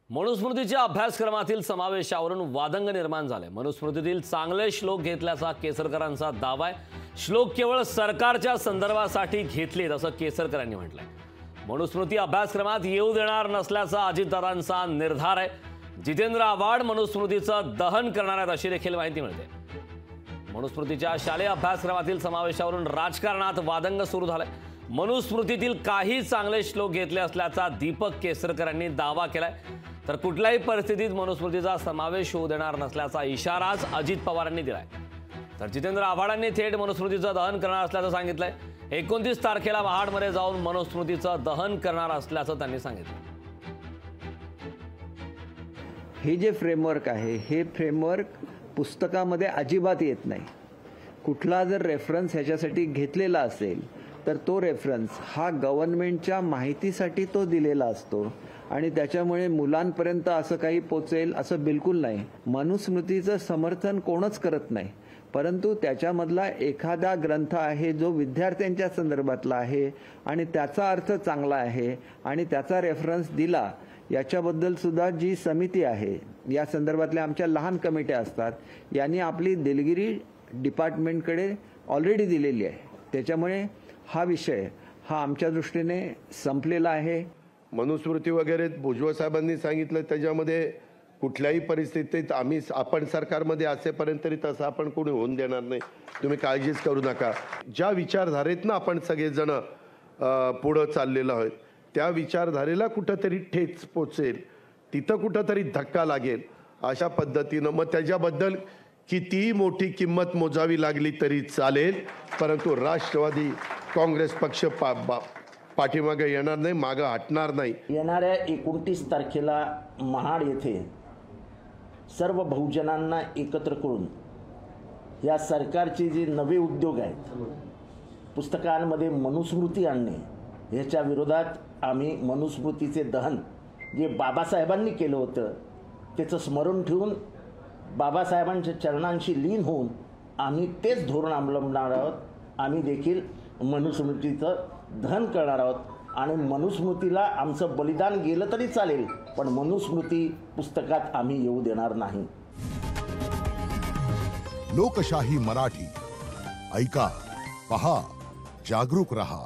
मनुस्मृतीच्या अभ्यासक्रमातील समावेशावरून वादंग निर्माण झाले। मनुस्मृतीतील चांगले श्लोक घेतल्याचा केसरकरांचा दावा आहे। श्लोक केवळ सरकारच्या संदर्भासाठी घेतलेत असं केसरकरांनी म्हटलंय। मनुस्मृती अभ्यासक्रमात येऊ देणार नसल्याचा अजितदादांचा निर्धार आहे। जितेंद्र आव्हाड मनुस्मृतीचं दहन करणार आहेत अशी देखील माहिती मिळते। मनुस्मृतीच्या शालेय अभ्यासक्रमातील समावेशावरून राजकारणात वादंग सुरू झालाय। मनुस्मृतीतील काही चांगले श्लोक घेतले असल्याचा दीपक केसरकरांनी दावा केलाय, तर कुठल्याही परिस्थितीत मनुस्मृतीचा समावेश होऊ देणार नसल्याचा इशाराच अजित पवारांनी दिलाय। तर जितेंद्र आव्हाडांनी थेट मनुस्मृतीचं दहन करणार असल्याचं सांगितलंय। 29 तारखेला महाडमध्ये जाऊन मनुस्मृतीचं दहन करणार असल्याचं त्यांनी सांगितलं। हे जे फ्रेमवर्क आहे हे फ्रेमवर्क पुस्तकामध्ये अजिबात येत नाही। कुठला जर रेफरन्स ह्याच्यासाठी घेतलेला असेल तर तो रेफरन्स हा गव्हर्नमेंटच्या माहितीसाठी तो दिलेला असतो आणि त्याच्यामुळे मुलांपर्यंत असं काही पोचेल असं बिलकुल नाही। मनुस्मृतीचं समर्थन कोणच करत नाही, परंतु त्याच्यामधला एखादा ग्रंथ आहे जो विद्यार्थ्यांच्या संदर्भातला आहे आणि त्याचा अर्थ चांगला आहे आणि त्याचा रेफरन्स दिला, याच्याबद्दल सुद्धा जी समिती आहे या संदर्भातल्या आमच्या लहान कमिट्या असतात, यांनी आपली दिलगिरी डिपार्टमेंटकडे ऑलरेडी दिलेली आहे। त्याच्यामुळे हा विषय हा आमच्या दृष्टीने संपलेला आहे। मनुस्मृती वगैरे भुजबळ साहेबांनी सांगितलं त्याच्यामध्ये कुठल्याही परिस्थितीत आपण सरकारमध्ये असेपर्यंत तरी तसं आपण कोणी होऊन देणार नाही, तुम्ही काळजीच करू नका। ज्या विचारधारेतनं आपण सगळेजण पुढं चाललेलो आहोत त्या विचारधारेला कुठंतरी ठेच पोचेल, तिथं कुठंतरी धक्का लागेल अशा पद्धतीनं मग त्याच्याबद्दल कितीही मोठी किंमत मोजावी लागली तरी चालेल, परंतु राष्ट्रवादी काँग्रेस पक्ष पाठीमागे येणार नाही, मागे हटणार नाही। येणाऱ्या 29 तारखेला महाड येथे सर्व बहुजनांना एकत्र करून या सरकारचे जे नवे उद्योग आहेत पुस्तकांमध्ये मनुस्मृती आणणे ह्याच्या विरोधात आम्ही मनुस्मृतीचे दहन जे बाबासाहेबांनी केलं होतं त्याचं स्मरण ठेवून बाबासाहेबांच्या चरणांशी लीन होऊन आम्ही तेच धोरण अवलंबणार आहोत। आम्ही देखील मनुस्मृतीचं दहन करणार आहोत आणि मनुस्मृतीला आमचं बलिदान गेलं तरी चालेल, पण मनुस्मृती पुस्तकात आम्ही येऊ देणार नाही। लोकशाही मराठी ऐका, पहा, जागरूक रहा।